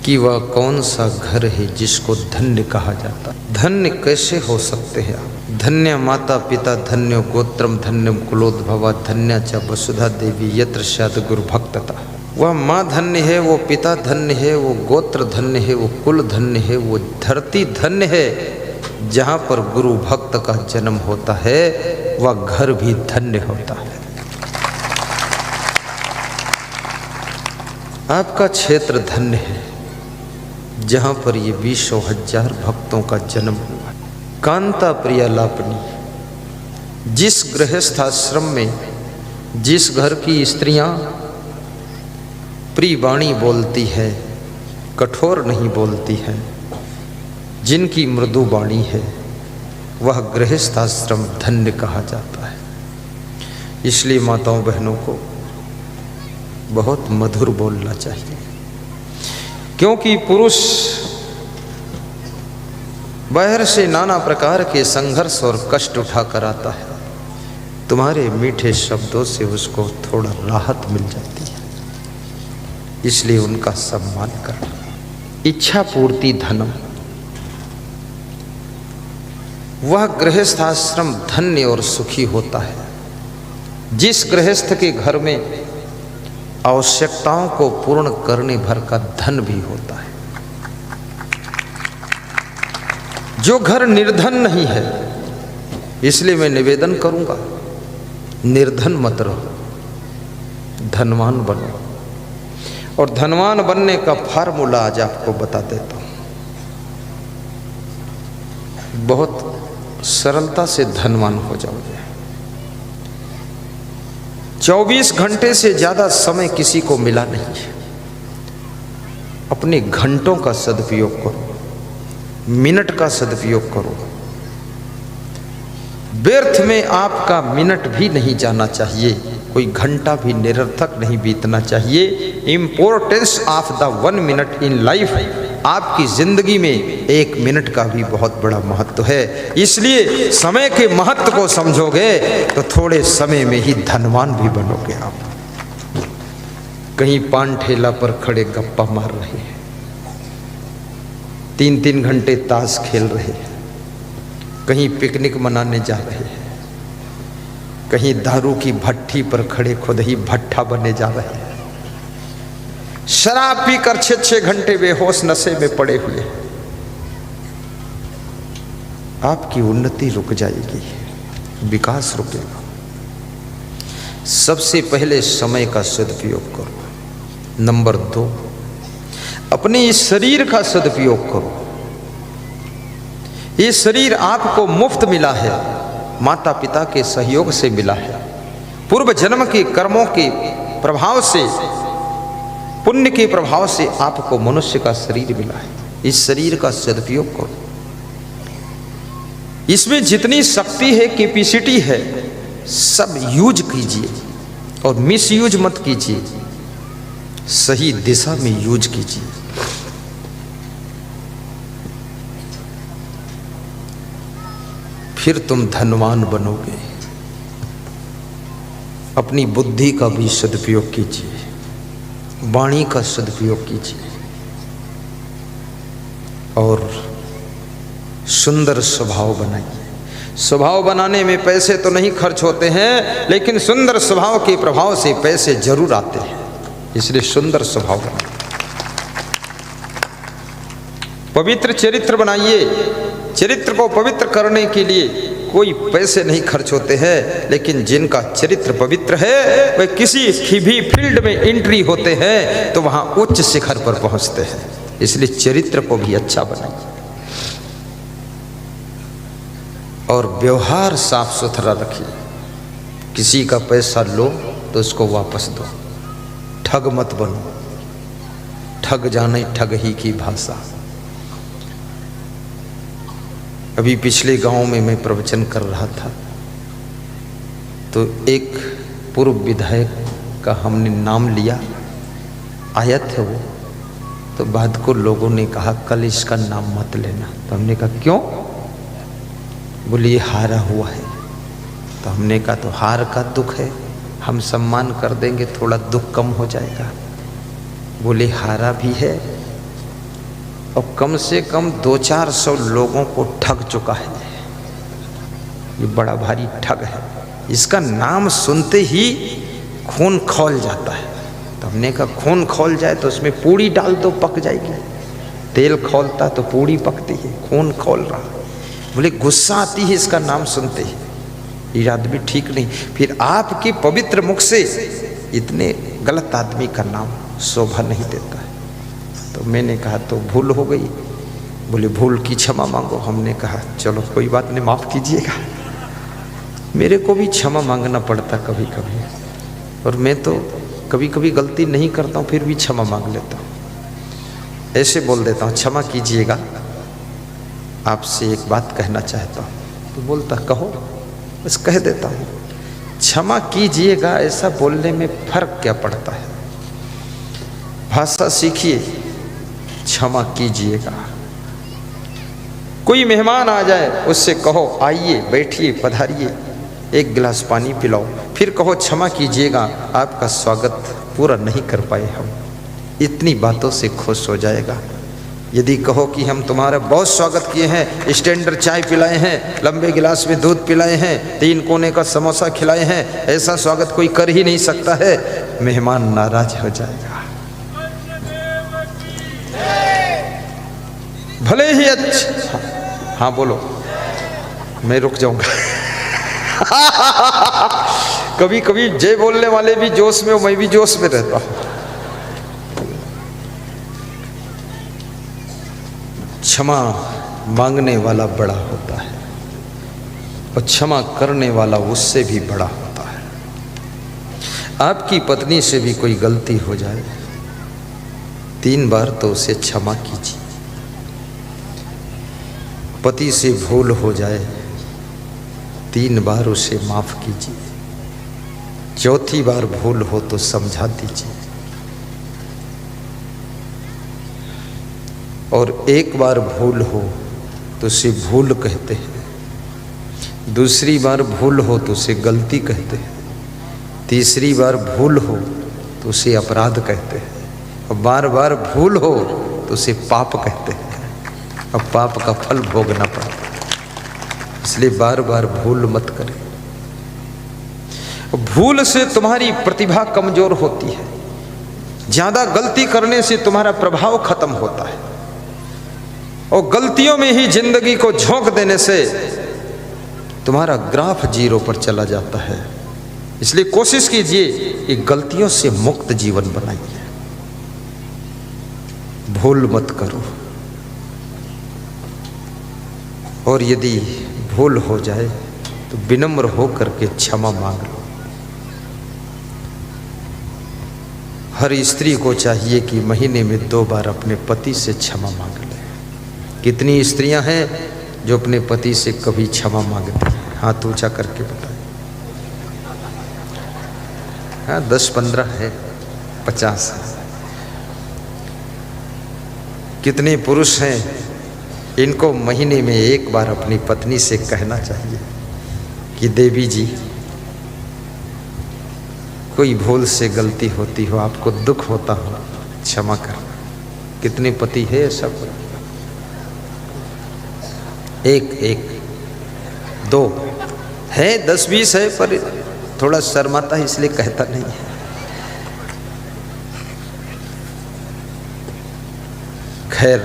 कि वह कौन सा घर है जिसको धन्य कहा जाता। धन्य कैसे हो सकते हैं आप? धन्य माता पिता, धन्य गोत्रम, धन्य कुलोद्भवा, धन्य च वसुधा देवी यत्र स्यात् गुरु भक्तता। वह माँ धन्य है, वो पिता धन्य है, वो गोत्र धन्य है, वो कुल धन्य है, वो धरती धन्य है। जहाँ पर गुरु भक्त का जन्म होता है वह घर भी धन्य होता है। आपका क्षेत्र धन्य है जहाँ पर ये 20,000 भक्तों का जन्म हुआ। कांता प्रिया लापनी, जिस गृहस्थ आश्रम में जिस घर की स्त्रियां प्रिय वाणी बोलती है, कठोर नहीं बोलती है, जिनकी मृदु वाणी है, वह गृहस्थ आश्रम धन्य कहा जाता है। इसलिए माताओं बहनों को बहुत मधुर बोलना चाहिए, क्योंकि पुरुष बाहर से नाना प्रकार के संघर्ष और कष्ट उठा कर आता है। तुम्हारे मीठे शब्दों से उसको थोड़ा राहत मिल जाती है, इसलिए उनका सम्मान करना। इच्छा पूर्ति धनम, वह गृहस्थ आश्रम धन्य और सुखी होता है जिस गृहस्थ के घर में आवश्यकताओं को पूर्ण करने भर का धन भी होता है। जो घर निर्धन नहीं है, इसलिए मैं निवेदन करूंगा, निर्धन मत रहो, धनवान बनो। और धनवान बनने का फार्मूला आज आपको बता देता हूं। बहुत सरलता से धनवान हो जाओगे। 24 घंटे से ज्यादा समय किसी को मिला नहीं है। अपने घंटों का सदुपयोग करो, मिनट का सदुपयोग करो। व्यर्थ में आपका मिनट भी नहीं जाना चाहिए, कोई घंटा भी निरर्थक नहीं बीतना चाहिए। Importance of the 1 minute in life, आपकी जिंदगी में 1 मिनट का भी बहुत बड़ा महत्व है। इसलिए समय के महत्व को समझोगे तो थोड़े समय में ही धनवान भी बनोगे। आप कहीं पान ठेला पर खड़े गप्पा मार रहे हैं, 3-3 घंटे ताश खेल रहे हैं, कहीं पिकनिक मनाने जा रहे हैं, कहीं दारू की भट्टी पर खड़े खुद ही भट्ठा बने जा रहे हैं, शराब पीकर 6-6 घंटे बेहोश नशे में पड़े हुए। आपकी उन्नति रुक जाएगी, विकास रुकेगा। सबसे पहले समय का सदुपयोग करो। नंबर 2, अपने इस शरीर का सदुपयोग करो। ये शरीर आपको मुफ्त मिला है, माता पिता के सहयोग से मिला है, पूर्व जन्म के कर्मों के प्रभाव से, पुण्य के प्रभाव से आपको मनुष्य का शरीर मिला है। इस शरीर का सदुपयोग करो। इसमें जितनी शक्ति है, कैपेसिटी है, सब यूज कीजिए और मिसयूज मत कीजिए, सही दिशा में यूज कीजिए। फिर तुम धनवान बनोगे। अपनी बुद्धि का भी सदुपयोग कीजिए, वाणी का सदुपयोग कीजिए और सुंदर स्वभाव बनाइए। स्वभाव बनाने में पैसे तो नहीं खर्च होते हैं, लेकिन सुंदर स्वभाव के प्रभाव से पैसे जरूर आते हैं। इसलिए सुंदर स्वभाव बनाइए, पवित्र चरित्र बनाइए। चरित्र को पवित्र करने के लिए कोई पैसे नहीं खर्च होते हैं, लेकिन जिनका चरित्र पवित्र है वे किसी भी फील्ड में एंट्री होते हैं तो वहां उच्च शिखर पर पहुंचते हैं। इसलिए चरित्र को भी अच्छा बनाइए और व्यवहार साफ सुथरा रखिए। किसी का पैसा लो तो उसको वापस दो, ठग मत बनो। ठग जाने ठग ही की भाषा। अभी पिछले गांव में मैं प्रवचन कर रहा था तो एक पूर्व विधायक का हमने नाम लिया, आया था वो, तो बाद को लोगों ने कहा कल इसका नाम मत लेना। तो हमने कहा क्यों? बोले ये हारा हुआ है। तो हमने कहा तो हार का दुख है, हम सम्मान कर देंगे, थोड़ा दुख कम हो जाएगा। बोले हारा भी है और कम से कम 200-400 लोगों को ठग चुका है। ये बड़ा भारी ठग है। इसका नाम सुनते ही खून खौल जाता है। तो हमने कहा खून खौल जाए तो उसमें पूड़ी डाल दो, पक जाएगी। तेल खौलता तो पूड़ी पकती है, खून खौल रहा। बोले गुस्सा आती है इसका नाम सुनते ही, ये आदमी ठीक नहीं। फिर आपके पवित्र मुख से इतने गलत आदमी का नाम शोभा नहीं देता है। तो मैंने कहा तो भूल हो गई। बोले भूल की क्षमा मांगो। हमने कहा चलो कोई बात नहीं, माफ़ कीजिएगा। मेरे को भी क्षमा मांगना पड़ता कभी कभी, और मैं तो कभी कभी गलती नहीं करता हूँ फिर भी क्षमा मांग लेता हूँ। ऐसे बोल देता हूँ क्षमा कीजिएगा, आपसे एक बात कहना चाहता हूँ। तो बोलता कहो। बस कह देता हूँ क्षमा कीजिएगा। ऐसा बोलने में फर्क क्या पड़ता है? भाषा सीखिए, क्षमा कीजिएगा। कोई मेहमान आ जाए उससे कहो आइए बैठिए पधारिए, एक गिलास पानी पिलाओ, फिर कहो क्षमा कीजिएगा, आपका स्वागत पूरा नहीं कर पाए हम। इतनी बातों से खुश हो जाएगा। यदि कहो कि हम तुम्हारा बहुत स्वागत किए हैं, स्टैंडर्ड चाय पिलाए हैं, लंबे गिलास में दूध पिलाए हैं, 3 कोने का समोसा खिलाए हैं, ऐसा स्वागत कोई कर ही नहीं सकता है, मेहमान नाराज हो जाएगा। भले ही अच्छा, हाँ बोलो, मैं रुक जाऊंगा। कभी कभी जय बोलने वाले भी जोश में, मैं भी जोश में रहता हूं। क्षमा मांगने वाला बड़ा होता है और क्षमा करने वाला उससे भी बड़ा होता है। आपकी पत्नी से भी कोई गलती हो जाए 3 बार तो उसे क्षमा कीजिए। पति से भूल हो जाए 3 बार उसे माफ कीजिए। 4थी बार भूल हो तो समझा दीजिए। और 1 बार भूल हो तो उसे भूल कहते हैं। 2री बार भूल हो तो उसे गलती कहते हैं। 3री बार भूल हो तो उसे अपराध कहते हैं। और बार बार भूल हो तो उसे पाप कहते हैं। अब पाप का फल भोगना पड़ता है। इसलिए बार बार भूल मत करें। भूल से तुम्हारी प्रतिभा कमजोर होती है। ज्यादा गलती करने से तुम्हारा प्रभाव खत्म होता है, और गलतियों में ही जिंदगी को झोंक देने से तुम्हारा ग्राफ 0 पर चला जाता है। इसलिए कोशिश कीजिए कि गलतियों से मुक्त जीवन बनाइए। भूल मत करो। और यदि भूल हो जाए तो विनम्र होकर के क्षमा मांग लो। हर स्त्री को चाहिए कि महीने में 2 बार अपने पति से क्षमा मांग ले। कितनी स्त्रियां हैं जो अपने पति से कभी क्षमा मांगती हैं? हाथ ऊंचा करके बताएं। हाँ 10-15 है, 50 है। कितने पुरुष हैं इनको महीने में 1 बार अपनी पत्नी से कहना चाहिए कि देवी जी कोई भूल से गलती होती हो, आपको दुख होता हो, क्षमा करना। कितने पति है ऐसा? 1 2 है, 10-20 है, पर थोड़ा शर्माता है इसलिए कहता नहीं है। खैर,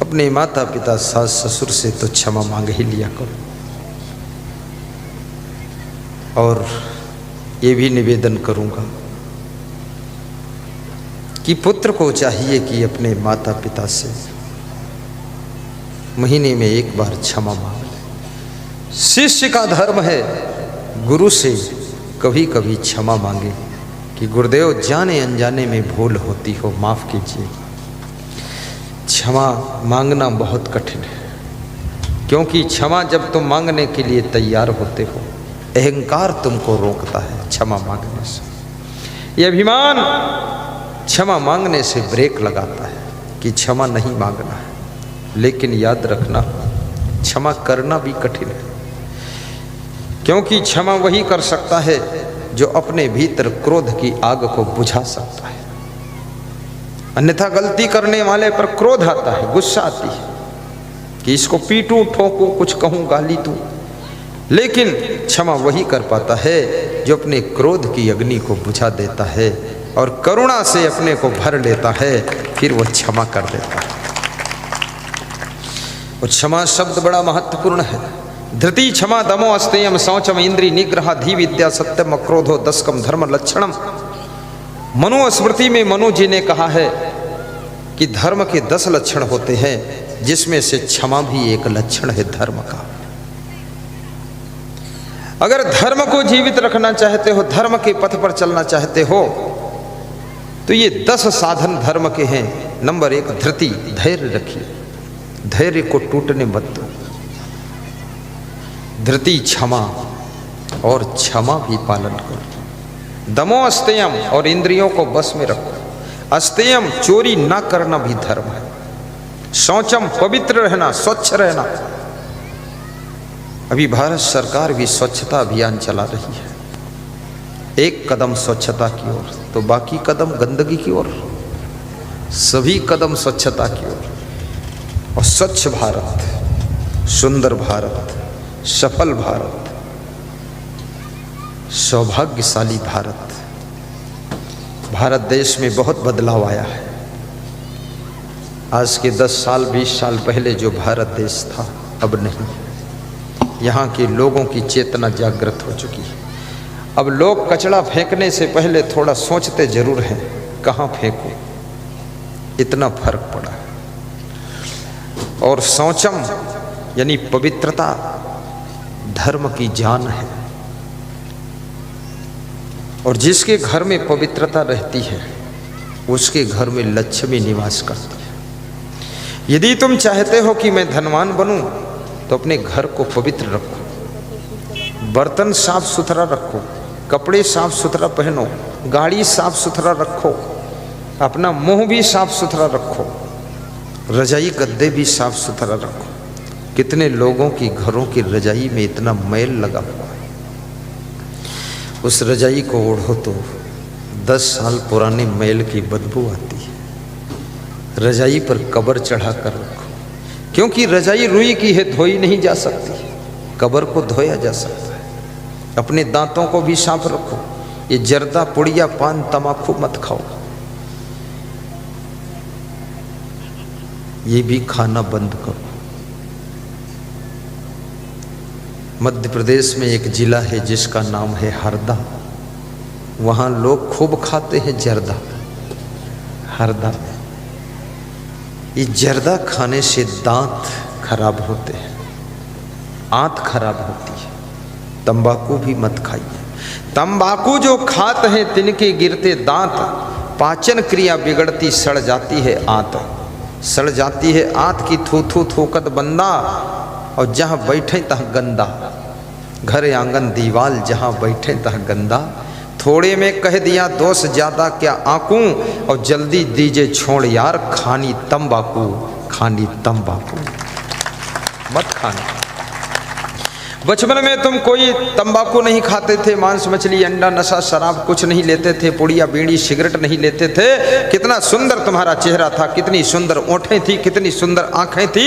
अपने माता पिता सास ससुर से तो क्षमा मांग ही लिया करो। और ये भी निवेदन करूंगा कि पुत्र को चाहिए कि अपने माता पिता से महीने में 1 बार क्षमा मांग ले। शिष्य का धर्म है गुरु से कभी कभी क्षमा मांगे कि गुरुदेव जाने अनजाने में भूल होती हो, माफ कीजिए। क्षमा मांगना बहुत कठिन है, क्योंकि क्षमा जब तुम मांगने के लिए तैयार होते हो, अहंकार तुमको रोकता है क्षमा मांगने से। यह अभिमान क्षमा मांगने से ब्रेक लगाता है कि क्षमा नहीं मांगना है। लेकिन याद रखना, क्षमा करना भी कठिन है, क्योंकि क्षमा वही कर सकता है जो अपने भीतर क्रोध की आग को बुझा सकता है। अन्यथा गलती करने वाले पर क्रोध आता है, गुस्सा आती है कि इसको पीटूं, ठोकूं, कुछ कहूं, गाली दूं। लेकिन क्षमा वही कर पाता है जो अपने क्रोध की अग्नि को बुझा देता है और करुणा से अपने को भर लेता है, फिर वह क्षमा कर देता है। और क्षमा शब्द बड़ा महत्वपूर्ण है। धृति क्षमा दमो अस्तेयम शौचम इंद्रिय निग्रह धी विद्या सत्यम अक्रोधो दशकम धर्म लक्षणम। मनुस्मृति में मनु जी ने कहा है कि धर्म के 10 लक्षण होते हैं, जिसमें से क्षमा भी एक लक्षण है धर्म का। अगर धर्म को जीवित रखना चाहते हो, धर्म के पथ पर चलना चाहते हो, तो ये 10 साधन धर्म के हैं। नंबर 1 धृति, धैर्य रखिए, धैर्य को टूटने मत दो। धृति क्षमा, और क्षमा भी पालन करो। दमो अस्तेयम, और इंद्रियों को बस में रखो। अस्तेयम, चोरी ना करना भी धर्म है। शौचम, पवित्र रहना, स्वच्छ रहना। अभी भारत सरकार भी स्वच्छता अभियान चला रही है। एक कदम स्वच्छता की ओर तो बाकी कदम गंदगी की ओर, सभी कदम स्वच्छता की ओर। और स्वच्छ भारत, सुंदर भारत, सफल भारत, सौभाग्यशाली भारत। भारत देश में बहुत बदलाव आया है। आज के 10 साल 20 साल पहले जो भारत देश था, अब नहीं। यहाँ के लोगों की चेतना जागृत हो चुकी है। अब लोग कचरा फेंकने से पहले थोड़ा सोचते जरूर हैं, कहाँ फेंकूं। इतना फर्क पड़ा है। और शौचम यानी पवित्रता धर्म की जान है। और जिसके घर में पवित्रता रहती है, उसके घर में लक्ष्मी निवास करती है। यदि तुम चाहते हो कि मैं धनवान बनूं, तो अपने घर को पवित्र रखो, बर्तन साफ सुथरा रखो, कपड़े साफ सुथरा पहनो, गाड़ी साफ सुथरा रखो, अपना मुंह भी साफ सुथरा रखो, रजाई गद्दे भी साफ सुथरा रखो। कितने लोगों की घरों की रजाई में इतना मैल लगा हुआ है, उस रजाई को ओढ़ो तो 10 साल पुराने मैल की बदबू आती है। रजाई पर कब्र चढ़ा कर रखो, क्योंकि रजाई रुई की है, धोई नहीं जा सकती। कब्र को धोया जा सकता है। अपने दांतों को भी साफ रखो। ये जर्दा, पुड़िया, पान, तमाकू मत खाओ, ये भी खाना बंद करो। मध्य प्रदेश में एक जिला है जिसका नाम है हरदा। वहाँ लोग खूब खाते हैं जर्दा। हरदा में ये जर्दा खाने से दांत खराब होते हैं, आंत खराब होती है। तंबाकू भी मत खाइए। तंबाकू जो खाते हैं तिनके गिरते दांत, पाचन क्रिया बिगड़ती, सड़ जाती है आंत, सड़ जाती है आंत की थू थू थूकत बंदा। और जहाँ बैठे तहाँ गंदा, घर आंगन दीवाल जहाँ बैठे तहाँ गंदा। थोड़े में कह दिया दोष ज्यादा क्या आंकू, और जल्दी दीजिए छोड़ यार खानी तंबाकू, खानी तंबाकू मत खाना। बचपन में तुम कोई तंबाकू नहीं खाते थे, मांस मछली अंडा नशा शराब कुछ नहीं लेते थे, पुड़िया बीड़ी सिगरेट नहीं लेते थे। कितना सुंदर तुम्हारा चेहरा था, कितनी सुंदर ओंठें थी, कितनी सुंदर आंखें थी।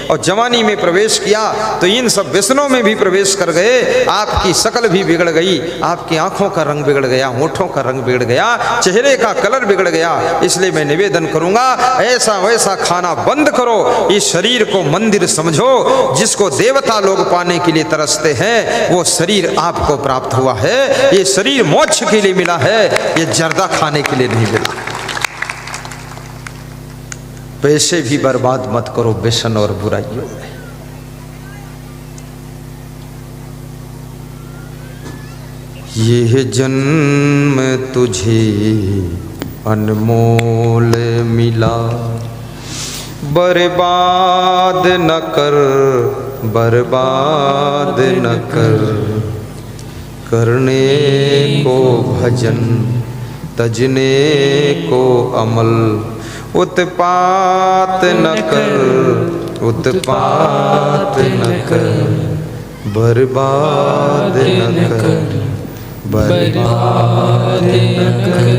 और जवानी में प्रवेश किया तो इन सब व्यसनों में भी प्रवेश कर गए। आपकी शक्ल भी बिगड़ गई, आपकी आंखों का रंग बिगड़ गया, होठों का रंग बिगड़ गया, चेहरे का कलर बिगड़ गया। इसलिए मैं निवेदन करूंगा, ऐसा वैसा खाना बंद करो। इस शरीर को मंदिर समझो, जिसको देवता लोग पाने के लिए तरसते हैं, वो शरीर आपको प्राप्त हुआ है। ये शरीर मोक्ष के लिए मिला है, ये जर्दा खाने के लिए नहीं मिला। पैसे भी बर्बाद मत करो व्यसन और बुराइयों में। ये जन्म तुझे अनमोल मिला, बर्बाद न कर, बर्बाद न कर। करने को भजन, तजने को अमल, उत्पात न कर, उत्पात न कर। बर्बाद न कर, बर्बाद न कर।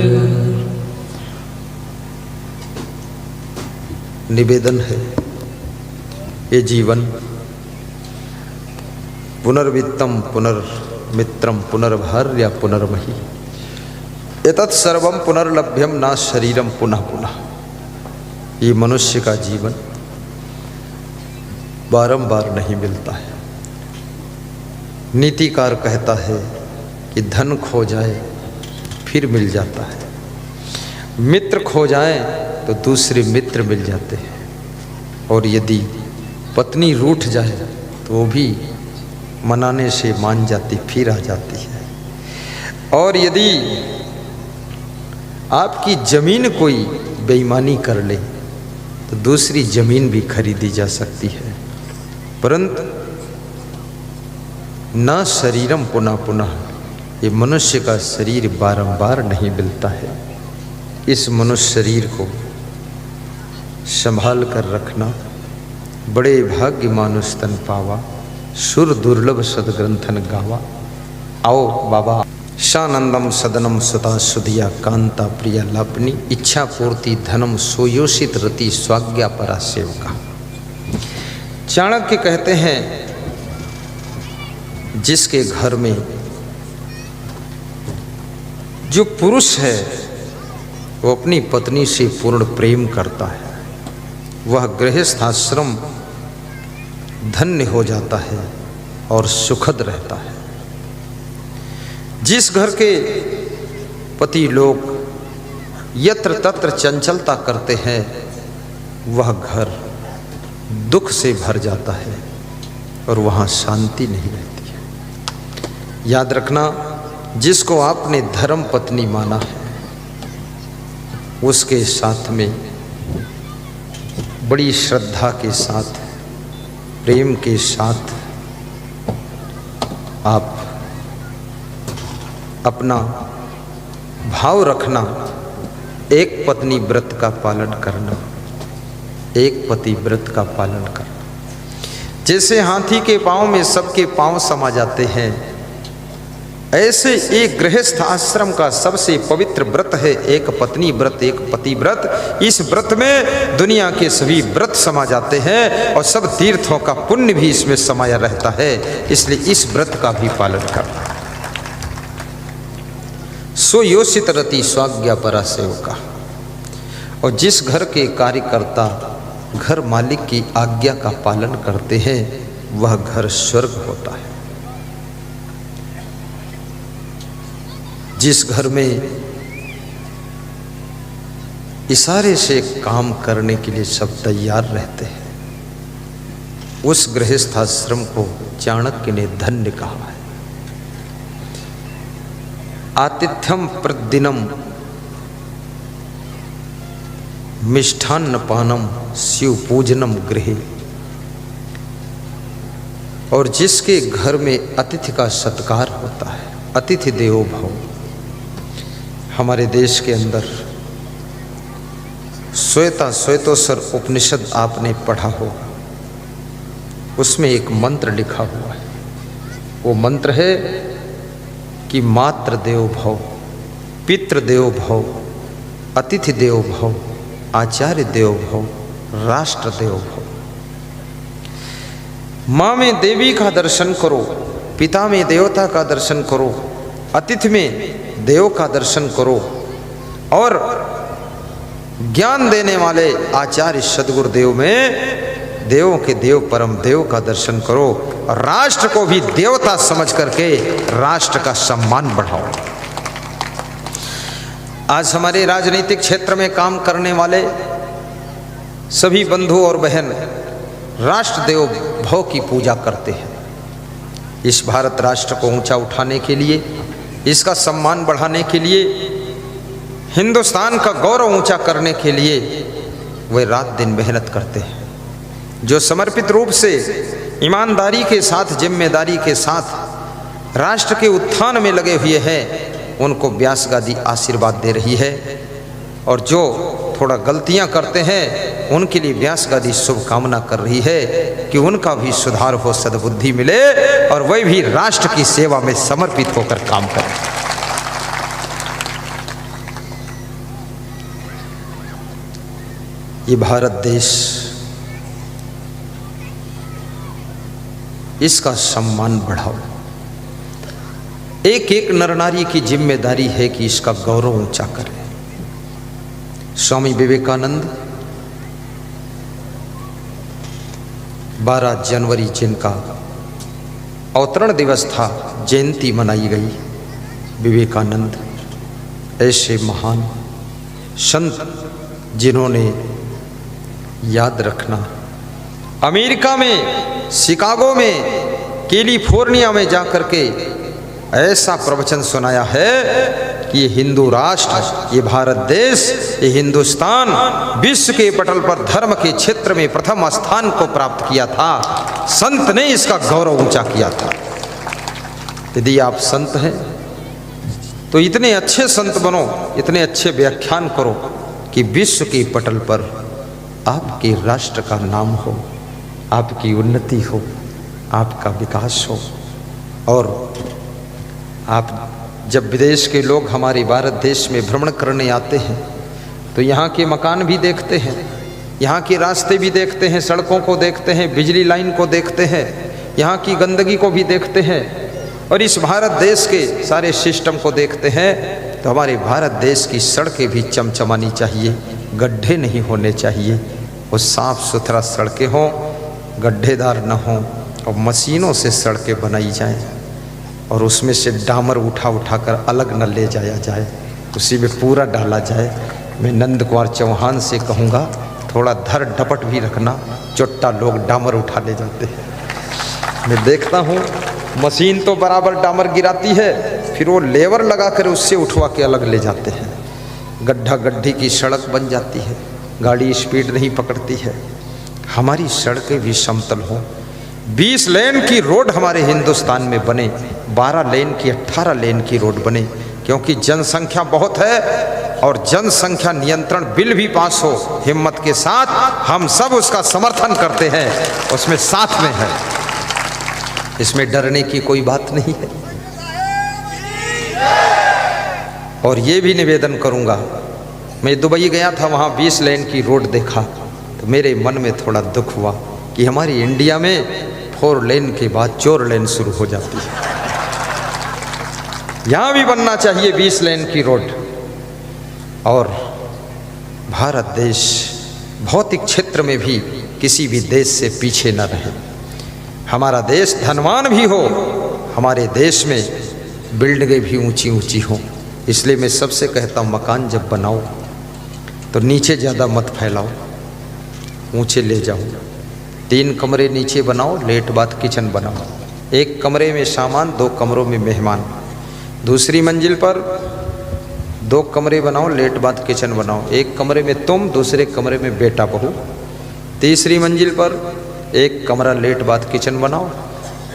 निवेदन है, ये जीवन पुनर्वित्तम पुनर्मित्रम पुनर्भार्या पुनर्मही एतत् सर्वम पुनर्लभ्यम ना शरीरम पुनः पुनः। ये मनुष्य का जीवन बारंबार नहीं मिलता है। नीतिकार कहता है कि धन खो जाए फिर मिल जाता है, मित्र खो जाए तो दूसरे मित्र मिल जाते हैं, और यदि पत्नी रूठ जाए तो वो भी मनाने से मान जाती फिर आ जाती है, और यदि आपकी जमीन कोई बेईमानी कर ले तो दूसरी जमीन भी खरीदी जा सकती है, परंतु न शरीरम पुनः पुनः। ये मनुष्य का शरीर बारंबार नहीं मिलता है। इस मनुष्य शरीर को संभाल कर रखना, बड़े भाग्य मानुष तन पावा, सुर दुर्लभ सदग्रंथन गावा। आओ बाबा, शानंदम सदनम सुता सुधिया कांता प्रिया लापनी, इच्छा पूर्ति धनम सोयोषित रति स्वाज्ञा परा सेवका। चाणक्य कहते हैं, जिसके घर में जो पुरुष है वो अपनी पत्नी से पूर्ण प्रेम करता है, वह गृहस्थ आश्रम धन्य हो जाता है और सुखद रहता है। जिस घर के पति लोग यत्र तत्र चंचलता करते हैं, वह घर दुख से भर जाता है और वहाँ शांति नहीं रहती है। याद रखना, जिसको आपने धर्म पत्नी माना है उसके साथ में बड़ी श्रद्धा के साथ, प्रेम के साथ आप अपना भाव रखना। एक पत्नी व्रत का पालन करना, एक पति व्रत का पालन करना। जैसे हाथी के पांव में सबके पांव समा जाते हैं, ऐसे एक गृहस्थ आश्रम का सबसे पवित्र व्रत है एक पत्नी व्रत, एक पति व्रत। इस व्रत में दुनिया के सभी व्रत समा जाते हैं और सब तीर्थों का पुण्य भी इसमें समाया रहता है, इसलिए इस व्रत का भी पालन करना। सो योषित रति स्वाज्ञा परा सेवका। और जिस घर के कार्यकर्ता घर मालिक की आज्ञा का पालन करते हैं, वह घर स्वर्ग होता है। जिस घर में इशारे से काम करने के लिए सब तैयार रहते हैं, उस गृहस्थ आश्रम को चाणक्य ने धन्य कहा है। आतिथ्यम प्रतिदिनम मिष्ठान्न पानम शिव पूजनम गृहे। और जिसके घर में अतिथि का सत्कार होता है, अतिथि देवो भव। हमारे देश के अंदर श्वेतोत्तर उपनिषद आपने पढ़ा होगा, उसमें एक मंत्र लिखा हुआ है। वो मंत्र है कि मातृ देवो भव, पितृ देवो भव, अतिथि देवो भव, आचार्य देवो भव, राष्ट्र देवो भव। माँ में देवी का दर्शन करो, पिता में देवता का दर्शन करो, अतिथि में देव का दर्शन करो, और ज्ञान देने वाले आचार्य सद्गुरुदेव में देवों के देव परम देव का दर्शन करो। और राष्ट्र को भी देवता समझ करके राष्ट्र का सम्मान बढ़ाओ। आज हमारे राजनीतिक क्षेत्र में काम करने वाले सभी बंधु और बहन राष्ट्र देव भव की पूजा करते हैं। इस भारत राष्ट्र को ऊंचा उठाने के लिए, इसका सम्मान बढ़ाने के लिए, हिंदुस्तान का गौरव ऊंचा करने के लिए वे रात दिन मेहनत करते हैं। जो समर्पित रूप से, ईमानदारी के साथ, जिम्मेदारी के साथ राष्ट्र के उत्थान में लगे हुए हैं, उनको व्यास गादी आशीर्वाद दे रही है। और जो थोड़ा गलतियां करते हैं, उनके लिए व्यास गादी शुभकामना कर रही है कि उनका भी सुधार हो, सद्बुद्धि मिले और वह भी राष्ट्र की सेवा में समर्पित होकर काम करें। ये भारत देश, इसका सम्मान बढ़ाओ। एक एक नर नारी की जिम्मेदारी है कि इसका गौरव ऊंचा करें। स्वामी विवेकानंद 12 जनवरी जिनका अवतरण दिवस था, जयंती मनाई गई। विवेकानंद ऐसे महान संत जिन्होंने याद रखना, अमेरिका में, शिकागो में, कैलिफोर्निया में जाकर के ऐसा प्रवचन सुनाया है कि ये हिंदू राष्ट्र, ये भारत देश, ये हिंदुस्तान विश्व के पटल पर धर्म के क्षेत्र में प्रथम स्थान को प्राप्त किया था। संत ने इसका गौरव ऊंचा किया था। यदि आप संत हैं तो इतने अच्छे संत बनो, इतने अच्छे व्याख्यान करो कि विश्व के पटल पर आपके राष्ट्र का नाम हो, आपकी उन्नति हो, आपका विकास हो। और आप जब विदेश के लोग हमारे भारत देश में भ्रमण करने आते हैं तो यहाँ के मकान भी देखते हैं, यहाँ के रास्ते भी देखते हैं, सड़कों को देखते हैं, बिजली लाइन को देखते हैं, यहाँ की गंदगी को भी देखते हैं और इस भारत देश के सारे सिस्टम को देखते हैं। तो हमारे भारत देश की सड़कें भी चमचमानी चाहिए, गड्ढे नहीं होने चाहिए, वो साफ़ सुथरा सड़कें हों, गड्ढेदार न हों और मशीनों से सड़कें बनाई जाएं और उसमें से डामर उठा उठा कर अलग न ले जाया जाए, उसी में पूरा डाला जाए। मैं नंद कुमार चौहान से कहूँगा थोड़ा धर डपट भी रखना, चुट्टा लोग डामर उठा ले जाते हैं। मैं देखता हूँ मशीन तो बराबर डामर गिराती है, फिर वो लेवर लगा कर उससे उठवा के अलग ले जाते हैं। गड्ढा गड्ढी की सड़क बन जाती है, गाड़ी स्पीड नहीं पकड़ती है। हमारी सड़कें भी समतल हों, 20 लेन की रोड हमारे हिंदुस्तान में बने, 12 लेन की 18 लेन की रोड बने, क्योंकि जनसंख्या बहुत है और जनसंख्या नियंत्रण बिल भी पास हो। हिम्मत के साथ हम सब उसका समर्थन करते हैं, उसमें साथ में है, इसमें डरने की कोई बात नहीं है। और ये भी निवेदन करूंगा, मैं दुबई गया था, वहाँ 20 लेन की रोड देखा तो मेरे मन में थोड़ा दुख हुआ कि हमारी इंडिया में 4 लेन के बाद 4 लेन शुरू हो जाती है। यहाँ भी बनना चाहिए 20 लेन की रोड। और भारत देश भौतिक क्षेत्र में भी किसी भी देश से पीछे न रहे। हमारा देश धनवान भी हो, हमारे देश में बिल्डिंगें भी ऊंची ऊंची हों। इसलिए मैं सबसे कहता हूँ, मकान जब बनाओ तो नीचे ज़्यादा मत फैलाओ, ऊंचे ले जाओ। 3 कमरे नीचे बनाओ, लेट बाथ किचन बनाओ। 1 कमरे में सामान, 2 कमरों में मेहमान। दूसरी मंजिल पर 2 कमरे बनाओ, लेट बाथ किचन बनाओ। 1 कमरे में तुम, दूसरे कमरे में बेटा बहू। तीसरी मंजिल पर 1 कमरा लेट बाथ किचन बनाओ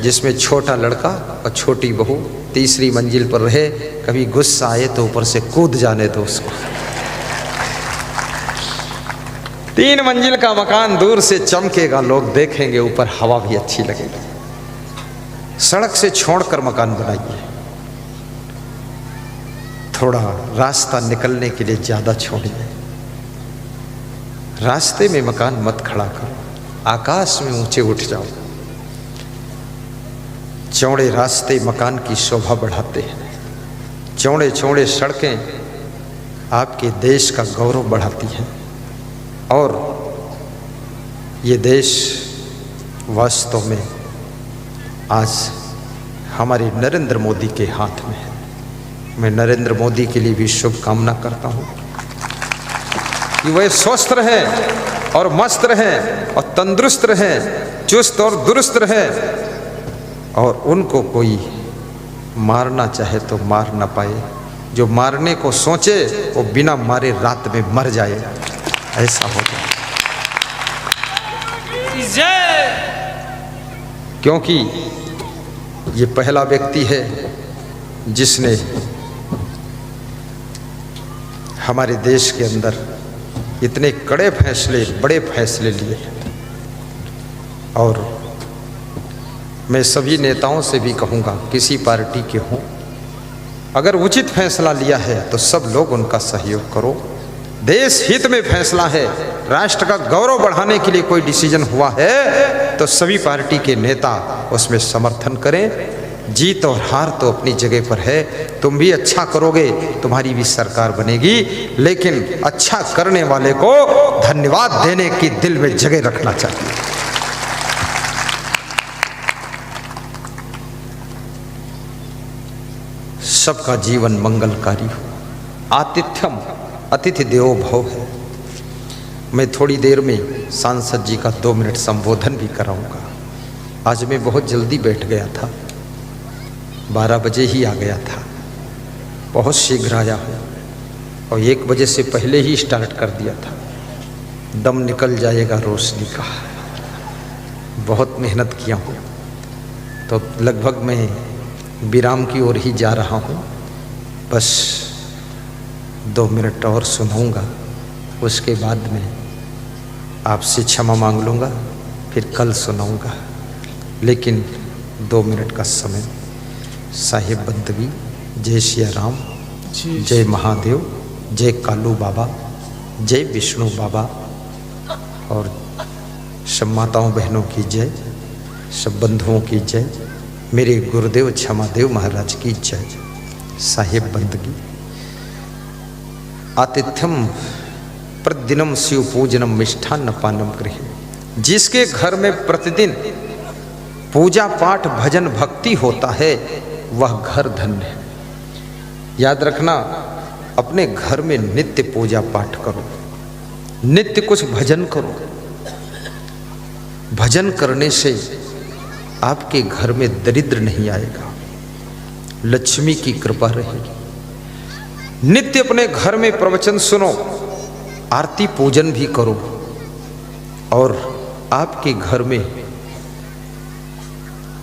जिसमें छोटा लड़का और छोटी बहू। तीसरी मंजिल पर रहे, कभी गुस्सा आए तो ऊपर से कूद जाने दो उसको। 3 मंजिल का मकान दूर से चमकेगा, लोग देखेंगे, ऊपर हवा भी अच्छी लगेगी। सड़क से छोड़कर मकान बनाइए, थोड़ा रास्ता निकलने के लिए ज़्यादा छोड़िए। रास्ते में मकान मत खड़ा करो, आकाश में ऊंचे उठ जाओ। चौड़े रास्ते मकान की शोभा बढ़ाते हैं, चौड़े चौड़े सड़कें आपके देश का गौरव बढ़ाती हैं। और ये देश वास्तव में आज हमारे नरेंद्र मोदी के हाथ में है। मैं नरेंद्र मोदी के लिए भी शुभकामना करता हूँ कि वह स्वस्थ रहें और मस्त रहें और तंदुरुस्त रहें, चुस्त और दुरुस्त रहें, और उनको कोई मारना चाहे तो मार ना पाए। जो मारने को सोचे वो बिना मारे रात में मर जाए, ऐसा हो जाए। क्योंकि ये पहला व्यक्ति है जिसने हमारे देश के अंदर इतने कड़े फैसले, बड़े फैसले लिए। और मैं सभी नेताओं से भी कहूँगा, किसी पार्टी के हों, अगर उचित फैसला लिया है तो सब लोग उनका सहयोग करो। देश हित में फैसला है, राष्ट्र का गौरव बढ़ाने के लिए कोई डिसीजन हुआ है तो सभी पार्टी के नेता उसमें समर्थन करें। जीत और हार तो अपनी जगह पर है, तुम भी अच्छा करोगे, तुम्हारी भी सरकार बनेगी, लेकिन अच्छा करने वाले को धन्यवाद देने की दिल में जगह रखना चाहिए। सबका जीवन मंगलकारी हो। आतिथ्यम अतिथि देवो भव है। मैं थोड़ी देर में सांसद जी का 2 मिनट संबोधन भी कराऊंगा। आज मैं बहुत जल्दी बैठ गया था, 12 बजे ही आ गया था, बहुत शीघ्र आया हूँ और 1 बजे से पहले ही स्टार्ट कर दिया था। दम निकल जाएगा रोशनी का, बहुत मेहनत किया हूँ। तो लगभग मैं विराम की ओर ही जा रहा हूँ, बस 2 मिनट और सुनाऊंगा, उसके बाद में आपसे क्षमा मांग लूँगा, फिर कल सुनाऊंगा। लेकिन 2 मिनट का समय। साहिब बंदगी, जय सिया राम, जय महादेव, जय कालू बाबा, जय विष्णु बाबा, और सब माताओं बहनों की जय, सब बंधुओं की जय, मेरे गुरुदेव क्षमादेव महाराज की जय। साहिब बंदगी। आतिथ्यम प्रतिदिनम शिव पूजनम मिष्ठान्न पानम गृह। जिसके घर में प्रतिदिन पूजा पाठ भजन भक्ति होता है वह घर धन्य है। याद रखना, अपने घर में नित्य पूजा पाठ करो, नित्य कुछ भजन करो। भजन करने से आपके घर में दरिद्र नहीं आएगा, लक्ष्मी की कृपा रहेगी। नित्य अपने घर में प्रवचन सुनो, आरती पूजन भी करो, और आपके घर में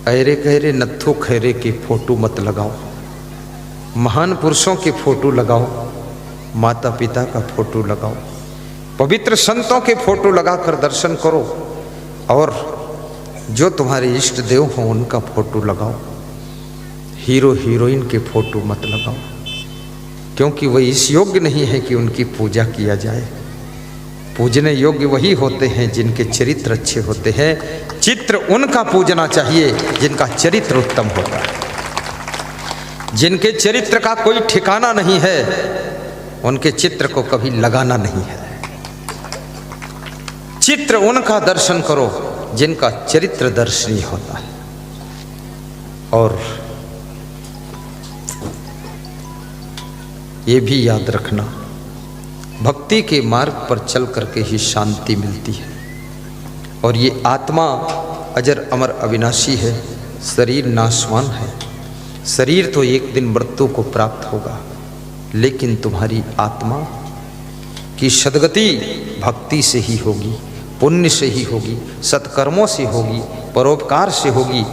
ऐरे गहरे नत्थो खैरे के फोटो मत लगाओ, महान पुरुषों के फोटो लगाओ, माता पिता का फोटो लगाओ, पवित्र संतों के फोटो लगाकर दर्शन करो, और जो तुम्हारे इष्ट देव हों उनका फोटो लगाओ। हीरो हीरोइन के फोटो मत लगाओ, क्योंकि वह इस योग्य नहीं है कि उनकी पूजा किया जाए। पूजने योग्य वही होते हैं जिनके चरित्र अच्छे होते हैं। चित्र उनका पूजना चाहिए जिनका चरित्र उत्तम होता है। जिनके चरित्र का कोई ठिकाना नहीं है उनके चित्र को कभी लगाना नहीं है। चित्र उनका दर्शन करो जिनका चरित्र दर्शनीय होता है। और ये भी याद रखना, भक्ति के मार्ग पर चल करके ही शांति मिलती है। और ये आत्मा अजर अमर अविनाशी है, शरीर नाशवान है। शरीर तो एक दिन मृत्यु को प्राप्त होगा, लेकिन तुम्हारी आत्मा की सद्गति भक्ति से ही होगी, पुण्य से ही होगी, सत्कर्मों से होगी, परोपकार से होगी।